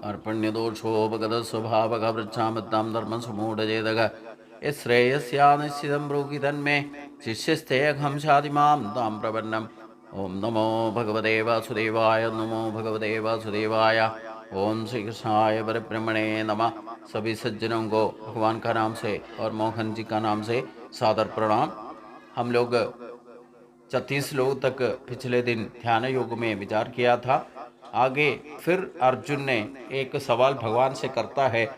कार्पण्यदोषोपगतस्वभावकवृक्षामत्तां धर्मसुमूढचेतक यश्रेयस्यानिश्चितं ब्रूहि तन्मे शिष्यस्तेऽहं शाधिमां तां प्रपन्नम्। ओम नमो भगवते वासुदेवाय। नमो भगवते वासुदेवाय। ओम श्री कृष्णाय परब्रह्मणे नमः। सभी सज्जनों को भगवान का नाम से और मोहन जी का नाम से सादर प्रणाम। हम लोग 36 श्लोक तक पिछले दिन ध्यान योग में विचार किया था। आगे फिर अर्जुन ने एक सवाल भगवान से करता है,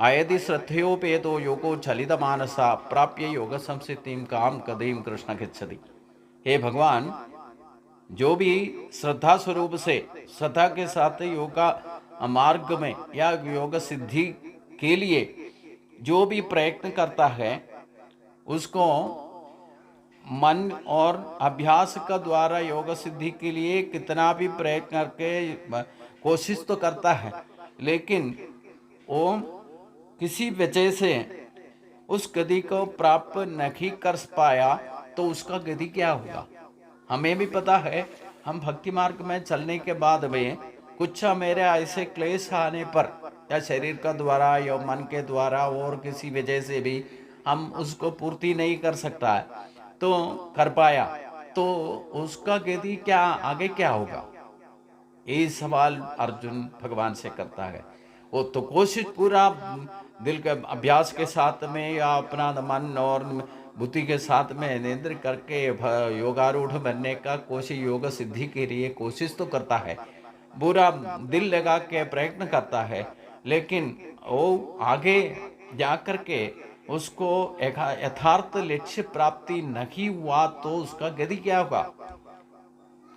आयदि श्रद्धयोपेतो योगो चलित मानसा प्राप्य योग संस्थितिम काम कदीम कृष्ण गच्छति। हे भगवान, जो भी श्रद्धा स्वरूप से श्रद्धा के साथ योगा मार्ग में या योग सिद्धि के लिए जो भी प्रयत्न करता है, उसको मन और अभ्यास का द्वारा योग सिद्धि के लिए कितना भी प्रयत्न करके कोशिश तो करता है, लेकिन वो किसी वजह से उस गति को प्राप्त नहीं कर पाया तो उसका गति क्या होगा। हमें भी पता है, हम भक्ति मार्ग में चलने के बाद में कुछ मेरे ऐसे क्लेश आने पर या शरीर का द्वारा या मन के द्वारा और किसी वजह से भी हम उसको पूर्ति नहीं कर सकता है तो कर पाया तो उसका गति क्या, आगे क्या होगा, ये सवाल अर्जुन भगवान से करता है। वो तो कोशिश पूरा दिल के अभ्यास के साथ में या अपना मन और बुद्धि के साथ में नियंत्रण करके योगारूढ़ बनने का कोशिश, योग सिद्धि के लिए कोशिश तो करता है, पूरा दिल लगा के प्रयत्न करता है, लेकिन वो आगे जा कर के उसको यथार्थ लक्ष्य प्राप्ति नहीं हुआ तो उसका गति क्या होगा।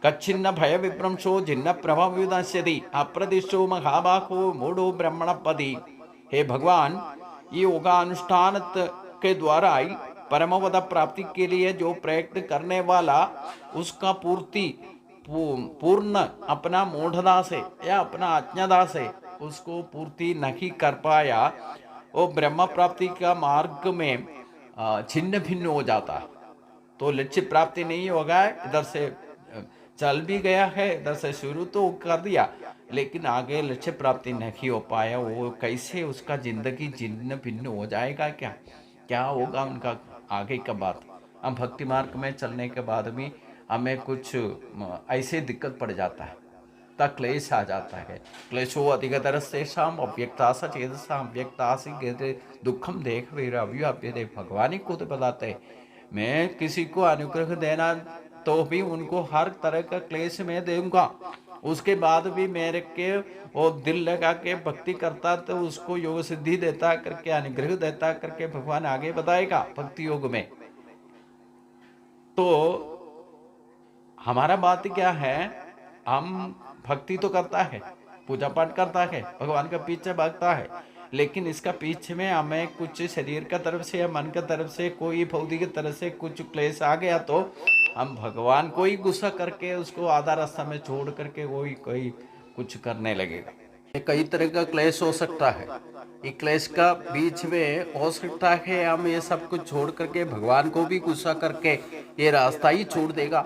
कच्छिन्न भय विभ्रंशो जिन्न प्रभव विदश्यति अप्रदिशो महाबाहो मूढ़ो ब्रह्मणपदी। हे भगवान, ये योगानुष्ठान के द्वारा ही परमपद प्राप्ति के लिए जो प्रयत्न करने वाला उसका पूर्ण अपना मूढ़ता से या अपना अज्ञता से उसको पूर्ति नहीं कर पाया, वो ब्रह्म प्राप्ति का मार्ग में छिन्न भिन्न हो जाता है। तो लक्ष्य प्राप्ति नहीं होगा, इधर से चल भी गया है, इधर से शुरू तो कर दिया, लेकिन आगे लक्ष्य प्राप्ति नहीं हो पाया। वो कैसे उसका जिंदगी छिन्न भिन्न हो जाएगा, क्या क्या होगा उनका आगे का बात। हम भक्ति मार्ग में चलने के बाद भी हमें कुछ ऐसे दिक्कत पड़ जाता है, तक क्लेश आ जाता है। क्लेशो अधिकतरस्तेषाम् अव्यक्तासा चेतसा अव्यक्तासि गते दुखम देख वीराव्युप्यते। भगवान ही खुद बताते हैं, मैं किसी को अनुग्रह देना तो भी उनको हर तरह का क्लेश में दूंगा, उसके बाद भी मेरे के वो दिल लगा के भक्ति करता तो उसको योग सिद्धि देता करके, अनुग्रह देता करके भगवान आगे बताएगा भक्ति योग में। तो हमारा बात क्या है, हम भक्ति तो करता है, पूजा पाठ करता है, भगवान का पीछे भागता है, लेकिन इसका पीछे में हमें कुछ शरीर का तरफ से या मन का तरफ से कोई भौतिक तरफ से कुछ क्लेश आ गया तो हम भगवान को ही गुस्सा करके उसको आधा रास्ता में छोड़ करके कोई कुछ करने लगेगा। कई तरह का क्लेश हो सकता है, ये क्लेश का बीच में हो सकता है हम ये सब कुछ छोड़ करके भगवान को भी गुस्सा करके ये रास्ता ही छोड़ देगा,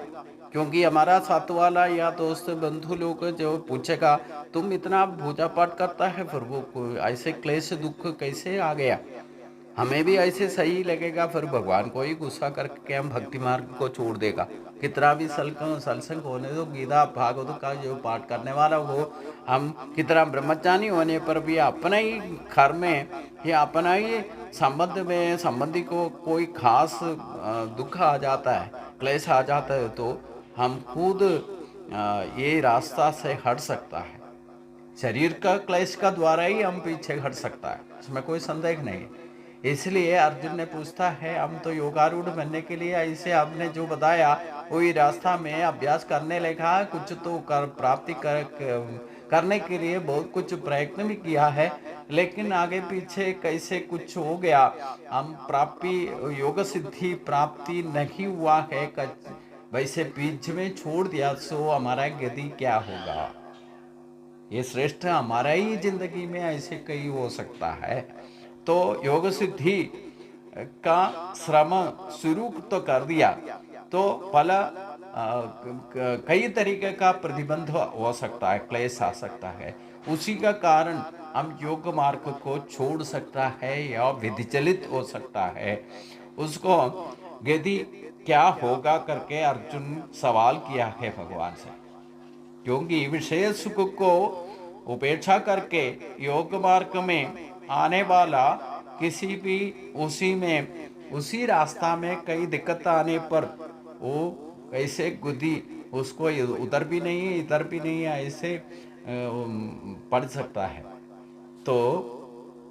क्योंकि हमारा साथ वाला या दोस्त बंधु लोग जो पूछेगा तुम इतना पूजा पाठ करता है, फिर वो ऐसे क्लेश दुख कैसे आ गया, हमें भी ऐसे सही लगेगा, फिर भगवान को ही गुस्सा करके हम भक्ति मार्ग को छोड़ देगा। कितना भी सत्संग होने दो, गीता भागवत का जो पाठ करने वाला हो, हम कितना ब्रह्मचारी होने पर भी अपना ही घर में या अपना ही संबंध में संबंधी को कोई खास दुख आ जाता है, क्लेश आ जाता है, तो हम खुद ये रास्ता से हट सकता है। शरीर का क्लेश का द्वारा ही हम पीछे हट सकता है, इसमें कोई संदेह नहीं है। इसलिए अर्जुन ने पूछता है, हम तो योगारूढ़ बनने के लिए ऐसे आपने जो बताया वही रास्ता में अभ्यास करने लगा, कुछ तो प्राप्ति करने के लिए बहुत कुछ प्रयत्न भी किया है, लेकिन आगे पीछे कैसे कुछ हो गया, हम प्राप्ति योग सिद्धि प्राप्ति नहीं हुआ है, वैसे बीच में छोड़ दिया, सो हमारा गति क्या होगा। ये श्रेष्ठ हमारा ही जिंदगी में ऐसे कई हो सकता है। तो योग सिद्धि का श्रम शुरू तो कर दिया, तो फल कई तरीके का प्रतिबंध हो सकता है, क्लेश आ सकता है। उसी का कारण हम योग मार्ग को छोड़ सकता है या विचलित हो सकता है। उसको यदि क्या होगा करके अर्जुन सवाल किया है भगवान से, क्योंकि विषय सुख को उपेक्षा करके योग मार्ग में आने वाला किसी भी उसी रास्ता में कई दिक्कत आने पर वो कैसे गुदी उसको उधर भी नहीं है इधर भी नहीं है ऐसे पढ़ सकता है। तो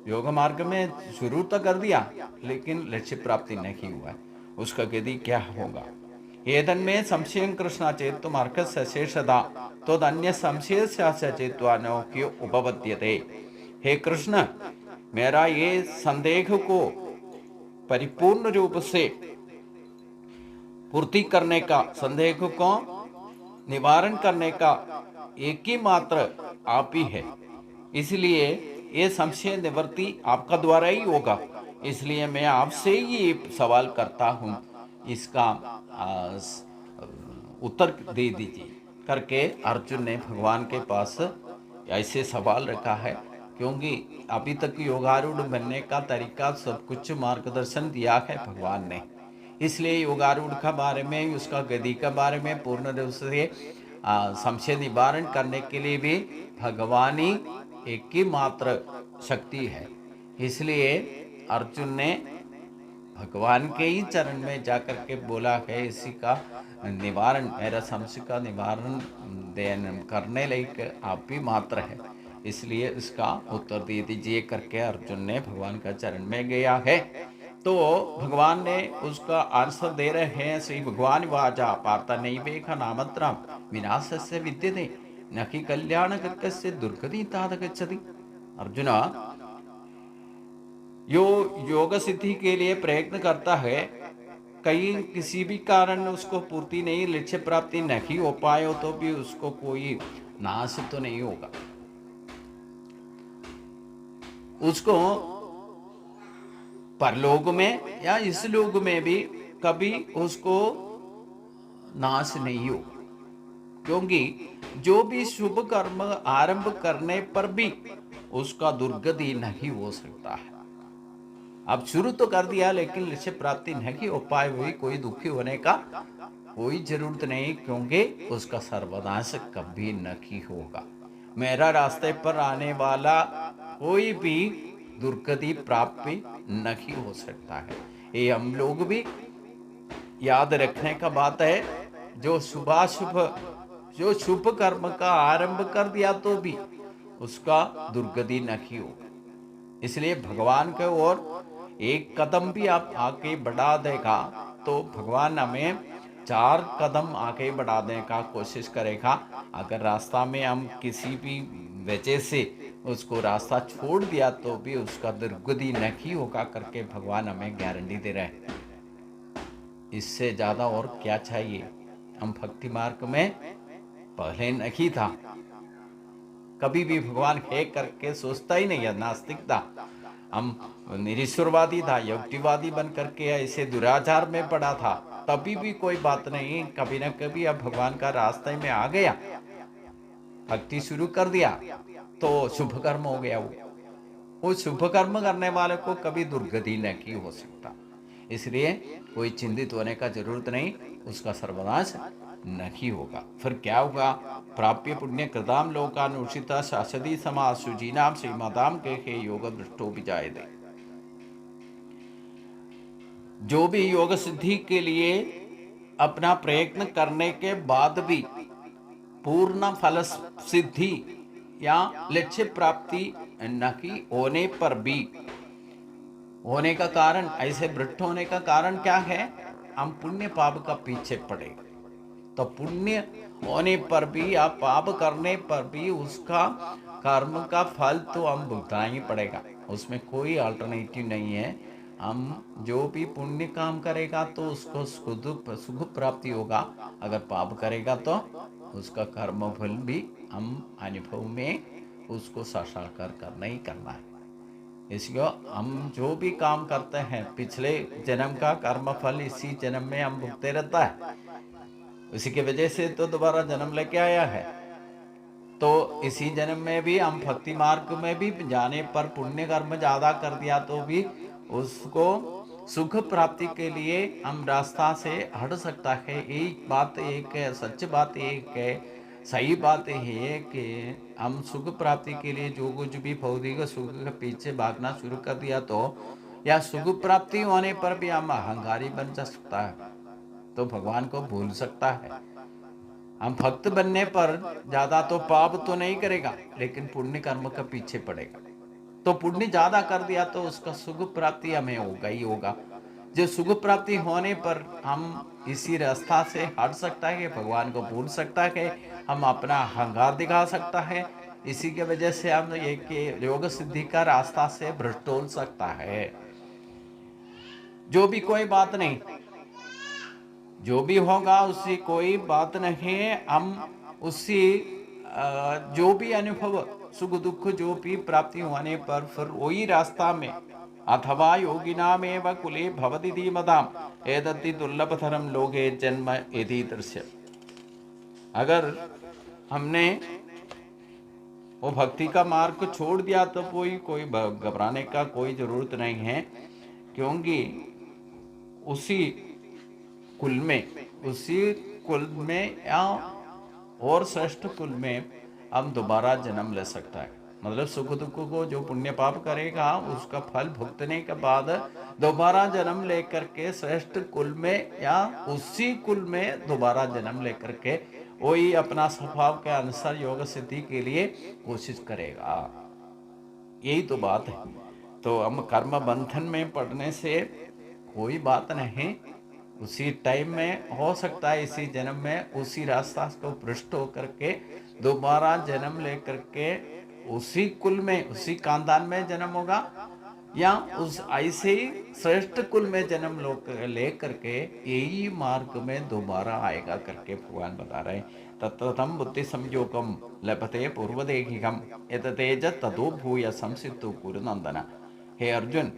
योग मार्ग में शुरू तो कर दिया लेकिन लक्ष्य प्राप्ति नहीं हुआ, उसका गति क्या होगा। एतन्मे संशयं कृष्ण चेत् मार्गस्य शेषता तदन्य संशयस्य चेत्वा न क्यों उपपद्यते। हे कृष्ण, मेरा ये संदेह को परिपूर्ण रूप से पूर्ति करने का, संदेह को निवारण करने का एक ही मात्र आप ही है, इसलिए ये संशय निवृत्ति आपका द्वारा ही होगा। इसलिए मैं आपसे ही ये सवाल करता हूँ, इसका उत्तर दे दीजिए करके अर्जुन ने भगवान के पास ऐसे सवाल रखा है। क्योंकि अभी तक योगारूढ़ बनने का तरीका सब कुछ मार्गदर्शन दिया है भगवान ने, इसलिए योगारूढ़ का बारे में, उसका गति के बारे में पूर्ण रूप से संशय निवारण करने के लिए भी भगवान ही एक ही मात्र शक्ति है। इसलिए अर्जुन ने भगवान के ही चरण में जाकर के बोला है, इसी का निवारण, मेरा संशय का निवारण करने लायक आप ही मात्र है, इसलिए इसका उत्तर दे दीजिए करके अर्जुन ने भगवान का चरण में गया है। तो भगवान ने उसका आंसर दे रहे हैं। श्री भगवान वाचा पार्थ नैवेह नामत्र विनाशस्य विद्यते न कि कल्याण कृत्य दुर्गति तात गच्छति। अर्जुना, यो योग सिद्धि के लिए प्रयत्न करता है, कहीं किसी भी कारण उसको पूर्ति नहीं, लक्ष्य प्राप्ति नहीं हो पाए हो तो भी उसको कोई नाश तो नहीं होगा, उसको परलोक में या इस लोक में भी कभी उसको नाश नहीं होगा। क्योंकि जो भी शुभ कर्म आरंभ करने पर भी उसका दुर्गति नहीं हो सकता है। अब शुरू तो कर दिया लेकिन लक्ष्य प्राप्ति नहीं हो पाए हुई, कोई दुखी होने का कोई जरूरत नहीं, क्योंकि उसका सर्वनाश कभी नहीं होगा। मेरा रास्ते पर आने वाला कोई भी दुर्गति प्राप्ति नहीं हो सकता है। ये हम लोग भी याद रखने का बात है। जो शुभ कर्म का आरंभ कर दिया तो भी उसका दुर्गति नहीं होगा। इसलिए भगवान के ओर एक कदम भी आप आगे बढ़ा देगा तो भगवान हमें 4 कदम आगे बढ़ाने का कोशिश करेगा। अगर रास्ता में हम किसी भी वजह से उसको रास्ता छोड़ दिया तो भी उसका दुर्गति नहीं होगा करके भगवान हमें गारंटी दे रहे हैं। इससे ज्यादा और क्या चाहिए। हम भक्ति मार्ग में पहले नहीं था, कभी भी भगवान है करके सोचता ही नहीं है, नास्तिक था। हम निरीश्वरवादी था, युक्तिवादी बन करके ऐसे दुराचार में पड़ा था, तभी भी कोई बात नहीं, कभी ना कभी अब भगवान का रास्ते में आ गया, भक्ति शुरू कर दिया तो शुभ कर्म हो गया। वो शुभ कर्म करने वाले को कभी दुर्गति नहीं हो सकता। इसलिए कोई चिंतित होने का जरूरत नहीं, उसका सर्वनाश नहीं होगा। फिर क्या होगा। प्राप्य पुण्य कृताम लोकानुषिता शाश्वती समाज सुजीनाम श्रीमदाम के योग दृष्टो भी जायते। जो भी योग सिद्धि के लिए अपना प्रयत्न करने के बाद भी पूर्ण फल सिद्धि या लक्ष्य प्राप्ति नहीं होने पर भी होने का कारण, ऐसे भ्रष्ट होने का कारण क्या है। हम पुण्य पाप का पीछे पड़े, तो पुण्य होने पर भी या पाप करने पर भी उसका कर्म का फल तो हम भुगतना ही पड़ेगा, उसमें कोई अल्टरनेटिव नहीं है। हम जो भी पुण्य काम करेगा तो उसको सुख प्राप्ति होगा, अगर पाप करेगा तो उसका कर्म फल भी हम अनुभव में उसको साक्षात्कार करना ही करना है। इसलिए हम जो भी काम करते हैं पिछले जन्म का कर्म फल इसी जन्म में हम भुगते रहता है। उसी के वजह से तो दोबारा जन्म लेके आया है। तो इसी जन्म में भी हम भक्ति मार्ग में भी जाने पर पुण्य कर्म ज्यादा कर दिया तो भी उसको सुख प्राप्ति के लिए हम रास्ता से हट सकता है। एक बात एक है, सच बात एक है, सही बात है कि हम सुख प्राप्ति के लिए जो कुछ भी भौतिक सुख के पीछे भागना शुरू कर दिया तो या सुख प्राप्ति होने पर भी हम अहंकारी बन जा सकता है, तो भगवान को भूल सकता है। हम भक्त बनने पर ज्यादा तो पाप तो नहीं करेगा, लेकिन पुण्य कर्म का पीछे पड़ेगा। तो पुण्य ज्यादा कर दिया तो उसका सुख प्राप्ति हमें होगा ही होगा। जो सुख प्राप्ति होने पर हम इसी रास्ता से हट सकता है, भगवान को भूल सकता है, हम अपना अहंकार दिखा सकता है। इसी के वजह से हम एक योग सिद्धि का रास्ता से भ्रष्ट हो सकता है। जो भी कोई बात नहीं, जो भी होगा उससे कोई बात नहीं। हम उससे जो भी अनुभव सुख दुख जो भी प्राप्ति होने पर फिर वही रास्ता में अथवा योगिनामेव कुले भवति धीमताम् एतद्धि दुर्लभतरं लोके जन्म इति दृश्य। अगर हमने वो भक्ति का मार्ग छोड़ दिया तो कोई घबराने का कोई जरूरत नहीं है, क्योंकि उसी कुल में या और श्रेष्ठ कुल में हम दोबारा जन्म ले सकता है। मतलब सुख दुख को जो पुण्य पाप करेगा उसका फल भुगतने के बाद दोबारा जन्म लेकर के श्रेष्ठ कुल में या उसी कुल में दोबारा जन्म लेकर के वही अपना स्वभाव के अनुसार योग सिद्धि के लिए कोशिश करेगा। यही तो बात है। तो हम कर्म बंधन में पड़ने से कोई बात नहीं, उसी टाइम में हो सकता है इसी जन्म में उसी रास्ता को भ्रष्ट होकर के दोबारा जन्म लेकर के उसी कुल में उसी खानदान में जन्म होगा, या उस ऐसे ही श्रेष्ठ कुल में जन्म ले करके यही मार्ग में दोबारा आएगा करके भगवान बता रहे हैं। तत्तम बुद्धि संयोगम लभते पूर्वदेहिकम एततेज ततो भूय संसिद्धो कुरु नंदन। हे अर्जुन,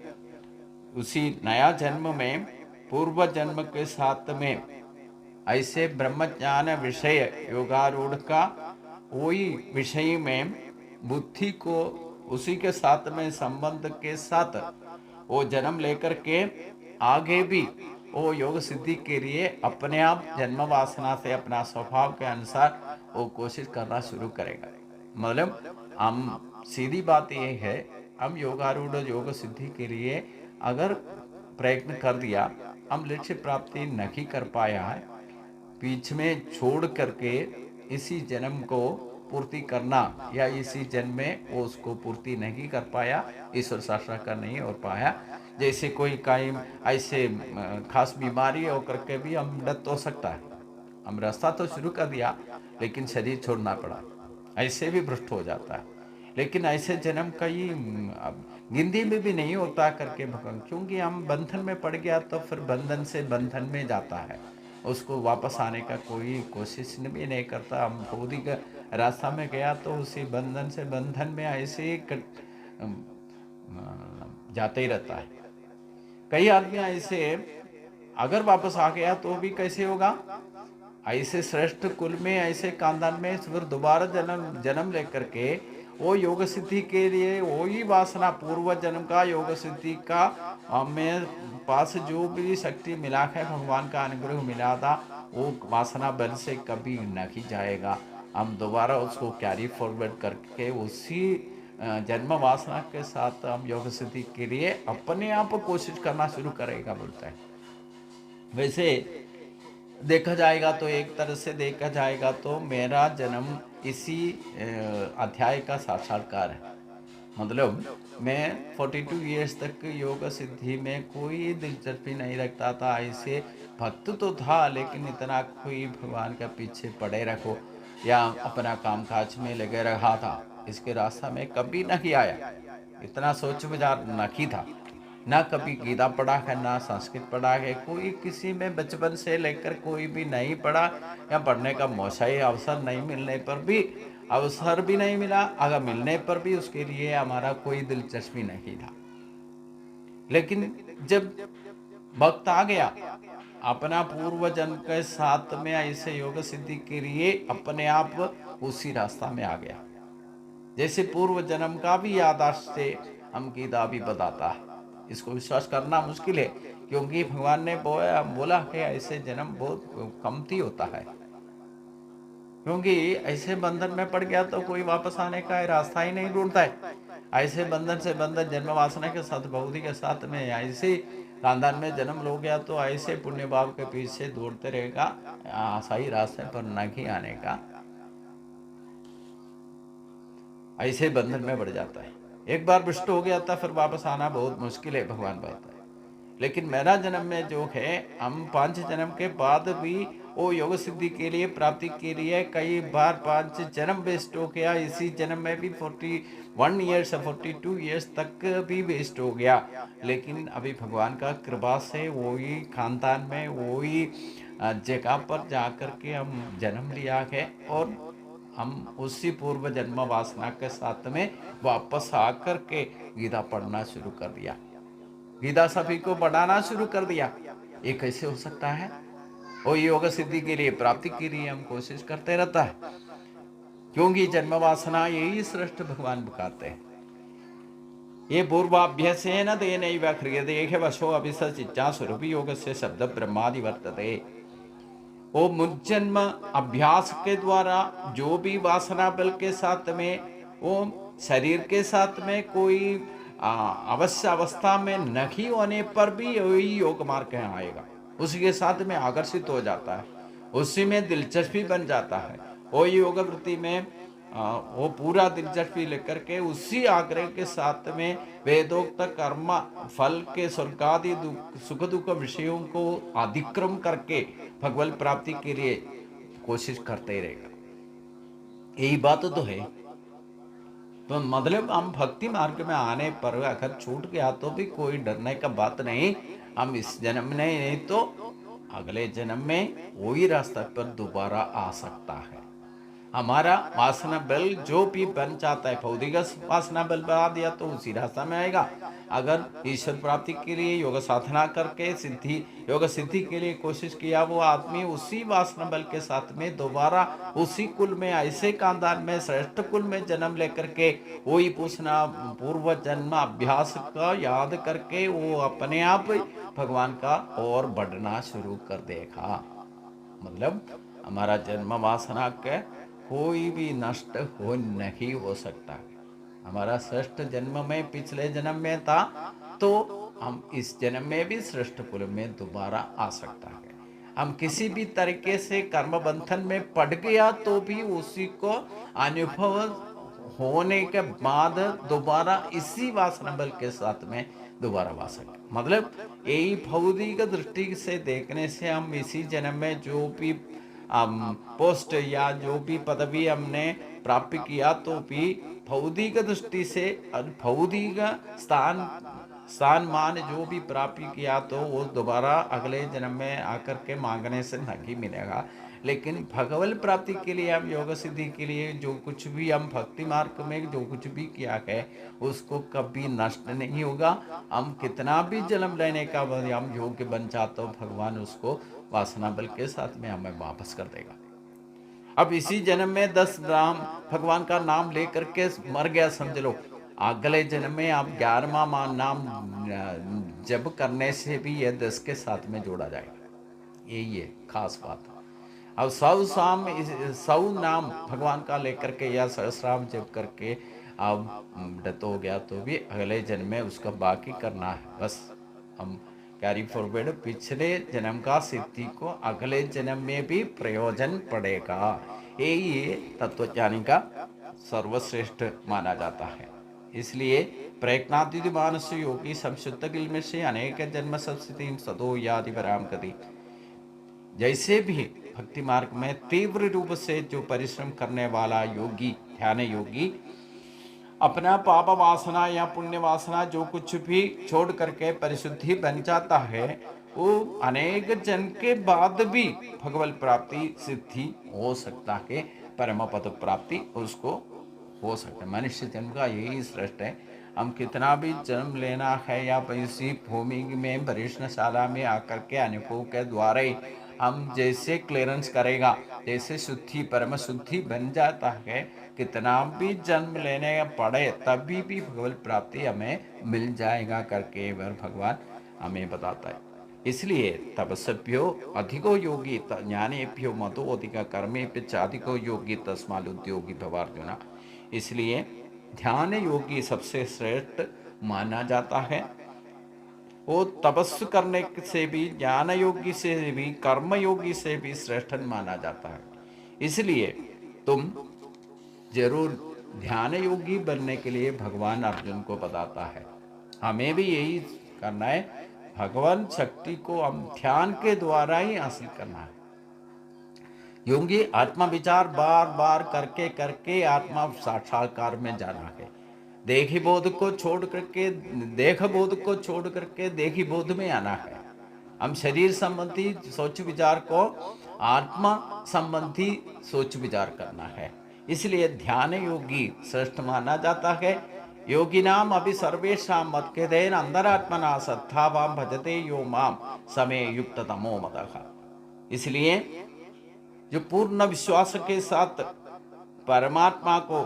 उसी नया जन्म में पूर्व जन्म के साथ में ऐसे ब्रह्म ज्ञान विषय योगारूढ़ का वही विषय में बुद्धि को उसी के साथ में संबंध के साथ वो जन्म लेकर के आगे भी वो योग सिद्धि के लिए अपने आप जन्म वासना से अपना स्वभाव के अनुसार वो कोशिश करना शुरू करेगा। मतलब हम सीधी बात ये है, हम योगारूढ़ योग सिद्धि के लिए अगर प्रयत्न कर दिया, हम लक्ष्य प्राप्ति नहीं कर पाया है, बीच में छोड़ करके इसी जन्म को पूर्ति करना या इसी जन्म में वो उसको पूर्ति नहीं कर पाया, ईश्वर साक्षात्कार नहीं हो पाया, जैसे कोई कायम ऐसे खास बीमारी होकर के भी हम मृत हो सकता है। हम रास्ता तो शुरू कर दिया लेकिन शरीर छोड़ना पड़ा, ऐसे भी भ्रष्ट हो जाता है। लेकिन ऐसे जन्म कई गिनती में भी नहीं होता करके भगवान, क्योंकि हम बंधन में पड़ गया तो फिर बंधन से बंधन में जाता है, उसको वापस आने का कोई कोशिश भी नहीं करता। हम भौतिक रास्ता में गया तो उसी बंधन से बंधन में ऐसे ही जाते ही रहता है। कई आदमी ऐसे अगर वापस आ गया तो भी कैसे होगा, ऐसे श्रेष्ठ कुल में ऐसे खानदान में फिर दोबारा जन्म लेकर के वो योग सिद्धि के लिए वही वासना पूर्व जन्म का योग सिद्धि का हमें पास जो भी शक्ति मिला है, भगवान का अनुग्रह मिला था, वो वासना बल से कभी नहीं जाएगा। हम दोबारा उसको कैरी फॉरवर्ड करके उसी जन्म वासना के साथ हम योग सिद्धि के लिए अपने आप कोशिश करना शुरू करेगा बोलता है। वैसे देखा जाएगा तो एक तरह से देखा जाएगा तो मेरा जन्म इसी अध्याय का साक्षात्कार है। मतलब मैं 42 इयर्स तक योग सिद्धि में कोई दिलचस्पी नहीं रखता था, ऐसे भक्त तो था लेकिन इतना कोई भगवान के पीछे पड़े रखो या अपना कामकाज में लगे रहा था, इसके रास्ता में कभी नहीं आया। इतना सोच विचार नहीं था, ना कभी गीता पढ़ा है ना संस्कृत पढ़ा है, कोई किसी में बचपन से लेकर कोई भी नहीं पढ़ा या पढ़ने का मौका ही अवसर नहीं मिलने पर भी अवसर भी नहीं मिला, अगर मिलने पर भी उसके लिए हमारा कोई दिलचस्पी नहीं था। लेकिन जब वक्त आ गया अपना पूर्व जन्म के साथ में ऐसे योग सिद्धि के लिए अपने आप उसी रास्ता में आ गया। जैसे पूर्व जन्म का भी याददाश्त से हम गीता भी बताता है। इसको विश्वास करना मुश्किल है, क्योंकि भगवान ने बोला कि ऐसे जन्म बहुत कमती होता है, क्योंकि ऐसे बंधन में पड़ गया तो कोई वापस आने का रास्ता ही नहीं ढूंढता है। ऐसे बंधन से बंधन जन्म वासना के साथ भौतिक के साथ में ऐसे खानदान में जन्म लो गया तो ऐसे पुण्य भाव के पीछे दौड़ते रहेगा, सही रास्ते पर नहीं आने का, ऐसे बंधन में बढ़ जाता है। एक बार भ्रष्ट हो गया था फिर वापस आना बहुत मुश्किल है, भगवान बताता है। लेकिन मेरा जन्म में जो है, हम 5 जन्म के बाद भी वो योग सिद्धि के लिए प्राप्ति के लिए कई बार 5 जन्म वेस्ट हो गया। इसी जन्म में भी 41 ईयर्स 42 ईयर्स तक भी वेस्ट हो गया। लेकिन अभी भगवान का कृपा से वही खानदान में वही जगह पर जा कर के हम जन्म लिया है, और हम उसी पूर्व जन्म वासना के साथ में वापस आकर के गीता पढ़ना शुरू कर दिया, गीता सभी को पढ़ाना शुरू कर दिया। ये कैसे हो सकता है? और योग सिद्धि के लिए प्राप्ति के लिए हम कोशिश करते रहता है, क्योंकि जन्म वासना यही श्रेष्ठ भगवान बताते हैं। ये पूर्वाभ्यासेन तेनैव क्रियते वशो अभिसचिच्चा स्वरूप योग से शब्द ब्रह्मादि वर्तते। वो मुज्जन्म अभ्यास के द्वारा जो भी वासना बल के साथ में, वो शरीर के साथ में कोई अवश्य अवस्था में नहीं होने पर भी वही योग मार्ग में आएगा, उसी के साथ में आकर्षित हो जाता है, उसी में दिलचस्पी बन जाता है। वो योग वृत्ति में वो पूरा दिलचस्पी लेकर के उसी आग्रह के साथ में वेदोक्त कर्म फल के स्वर्गादि सुख दुख विषयों को अधिक्रम करके भगवत प्राप्ति के लिए कोशिश करते रहेगा। यही बात तो है। तो मतलब हम भक्ति मार्ग में आने पर अगर छूट गया तो भी कोई डरने का बात नहीं। हम इस जन्म में नहीं तो अगले जन्म में वही रास्ता पर दोबारा आ सकता है। हमारा वासना बल जो भी बन जाता है, भौतिक वासना बल बढ़ा दिया तो उसी रास्ता में आएगा। अगर ईश्वर प्राप्ति के लिए योग साधना करके योग सिद्धि के लिए कोशिश किया, वो आदमी उसी वासना बल के साथ में दोबारा उसी कुल में, ऐसे खानदान में, श्रेष्ठ कुल में जन्म लेकर के वही पूछना पूर्व जन्म अभ्यास का याद करके वो अपने आप भगवान का और बढ़ना शुरू कर देगा। मतलब हमारा जन्म वासना के कोई भी नष्ट हो नहीं हो सकता। हमारा श्रेष्ठ जन्म में पिछले जन्म में था, तो हम इस जन्म में भी श्रेष्ठ कुल में दोबारा आ सकता है। हम किसी भी तरीके से कर्म बंधन में पड़ गया तो भी उसी को अनुभव होने के बाद दोबारा इसी वासना बल के साथ में दोबारा आ सकते। मतलब यही भौतिक दृष्टि से देखने से हम इसी जन्म में जो भी पोस्ट या जो भी पदवी हमने प्राप्त किया तो भी भौतिक दृष्टि से भौतिक स्थान मान जो भी प्राप्त किया तो वो दोबारा अगले जन्म में आकर के मांगने से नहीं मिलेगा। लेकिन भगवत प्राप्ति के लिए हम योग सिद्धि के लिए जो कुछ भी हम भक्ति मार्ग में जो कुछ भी किया है उसको कभी नष्ट नहीं होगा। हम कितना भी जन्म लेने का हम योग्य बन जाते हो, भगवान उसको वासना बल के साथ में हमें वापस कर देगा। अब इसी जन्म में 10 राम भगवान का नाम लेकर के मर गया समझ लो, अगले जन्म में आप 11वां नाम जप करने से भी यह 10 के साथ में जोड़ा जाएगा। यही है खास बात। अब 100 नाम भगवान का लेकर के या सहस्राम जप करके अब डेथ हो गया तो भी अगले जन्म में उसका बाकी करना है। बस हम कैरी फॉरवर्ड पिछले जन्म का सिद्धि को अगले जन्म में भी प्रयोजन पड़ेगा। यही तत्वज्ञानी का सर्वश्रेष्ठ माना जाता है। इसलिए प्रयत्नादि मानस योगी संशुद्ध गिल में से अनेक जन्म संस्थिति सदो यादि वराम गति। जैसे भी भक्ति मार्ग में तीव्र रूप से जो परिश्रम करने वाला योगी, ध्यान योगी अपना पाप वासना या पुण्य वासना जो कुछ भी छोड़ करके परिशुद्धि बन जाता है, वो अनेक जन्म के बाद भी भगवत प्राप्ति सिद्धि हो सकता है, परम पद प्राप्ति उसको हो सकता है। मनुष्य जन्म का यही श्रेष्ठ है। हम कितना भी जन्म लेना है या इसी भूमि में वरिष्ठशाला में आकर के अनुभव के द्वारा ही हम जैसे क्लियरेंस करेगा, जैसे शुद्धि परम शुद्धि बन जाता है, कितना भी जन्म लेने पड़े तभी भी भगवत प्राप्ति हमें मिल जाएगा करके भगवान हमें बताता है। इसलिए तपस्भ्यो अधिको योगी ज्ञानेभ्यो मतो अधिक कर्मेभ्यश्च अधिको योगी तस्मात् उद्योगी भव अर्जुन। इसलिए ध्यान योगी सबसे श्रेष्ठ माना जाता है। वो तपस्या करने से भी, ज्ञान योगी से भी, कर्म योगी से भी श्रेष्ठ माना जाता है। इसलिए तुम जरूर ध्यान योगी बनने के लिए भगवान अर्जुन को बताता है। हमें भी यही करना है, भगवान शक्ति को हम ध्यान के द्वारा ही हासिल करना है। योगी आत्मा विचार बार बार करके करके आत्मा साक्षात्कार में जाना है। देखी बोध को छोड़ करके, देख बोध को छोड़ करके देखी बोध में आना है। हम शरीर संबंधी सोच विचार को आत्मा संबंधी सोच विचार करना है। इसलिए ध्यान योगी श्रेष्ठ माना जाता है। योगी नाम अभी सर्वेशा मत के देन अंतरात्मना सत्तावाम भजते यो माम समय युक्त तमो मतः। इसलिए जो पूर्ण विश्वास के साथ परमात्मा को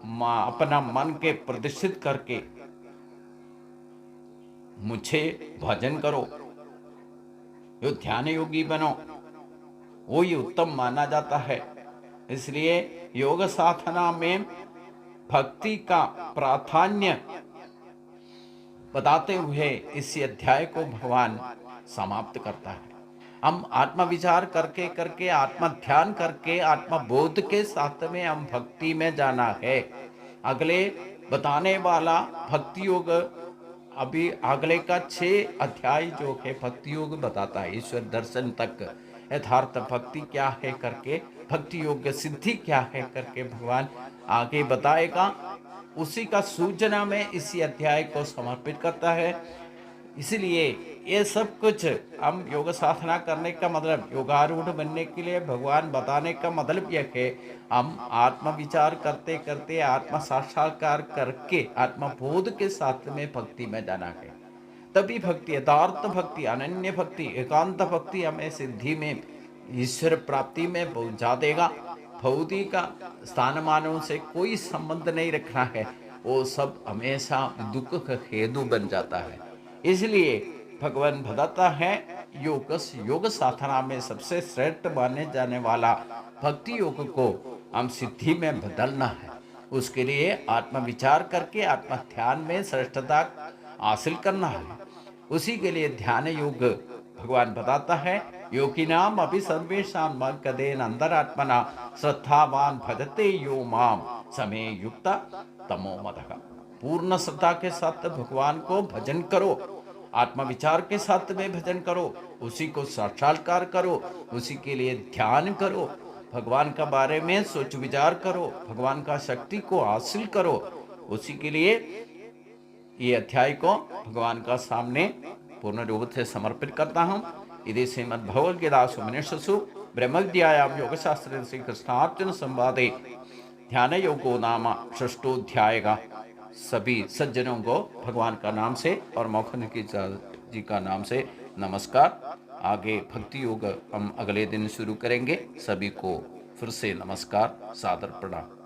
अपना मन के प्रतिष्ठित करके मुझे भजन करो, जो ध्यान योगी बनो, वो ही उत्तम माना जाता है। इसलिए योग साधना में भक्ति का प्राधान्य बताते हुए इस अध्याय को भगवान समाप्त करता है। हम आत्मा विचार करके करके, आत्मा ध्यान करके, आत्मा बोध के साथ में हम भक्ति में जाना है। अगले बताने वाला भक्ति योग, अभी अगले का 6 अध्याय जो है भक्ति योग बताता है। ईश्वर दर्शन तक यथार्थ भक्ति क्या है करके, भक्ति योग सिद्धि क्या है करके भगवान आगे बताएगा। उसी का सूचना में इसी अध्याय को समर्पित करता है। इसलिए ये सब कुछ हम योग साधना करने का मतलब, योगारूढ़ बनने के लिए भगवान बताने का मतलब यह है, हम आत्म विचार करते करते, आत्मा साक्षात्कार करके, आत्मा बोध के साथ में भक्ति में जाना है। तभी भक्ति, यथार्थ भक्ति, अनन्य भक्ति, एकांत भक्ति हमें सिद्धि में, ईश्वर प्राप्ति में पहुंचा देगा। भौतिक स्थान मानों से कोई संबंध नहीं रखना है, वो सब हमेशा दुख का हेतु बन जाता है। इसलिए भगवान बताता है, योग साधना में सबसे श्रेष्ठ माने जाने वाला भक्ति योग को हम सिद्धि में बदलना है। उसके लिए आत्म विचार करके आत्म ध्यान में श्रेष्ठता हासिल करना है। उसी के लिए ध्यान योग भगवान बताता है, योगी नाम अभी सर्वेशान मग्गदेन अंतरात्मना श्रद्धावान भजते यो माम समय युक्त तमो मतः। पूर्ण श्रद्धा के साथ भगवान को भजन करो, आत्म विचार के साथ में भजन करो, उसी को साक्षात्कार करो, उसी के लिए ध्यान करो, भगवान का बारे में सोच विचार करो, भगवान का शक्ति को हासिल करो। उसी के लिए ये अध्याय को भगवान का सामने पूर्ण रूप से समर्पित करता हूँ। इति श्रीमद्भगवद्गीतासु उपनिषत्सु ब्रह्मविद्यायां योगशास्त्रे श्री कृष्णार्जुन संवादे ध्यान योगो नाम षष्ठोध्याय का सभी सज्जनों को भगवान का नाम से और मौखन जी का नाम से नमस्कार। आगे भक्ति योग हम अगले दिन शुरू करेंगे। सभी को फिर से नमस्कार, सादर प्रणाम।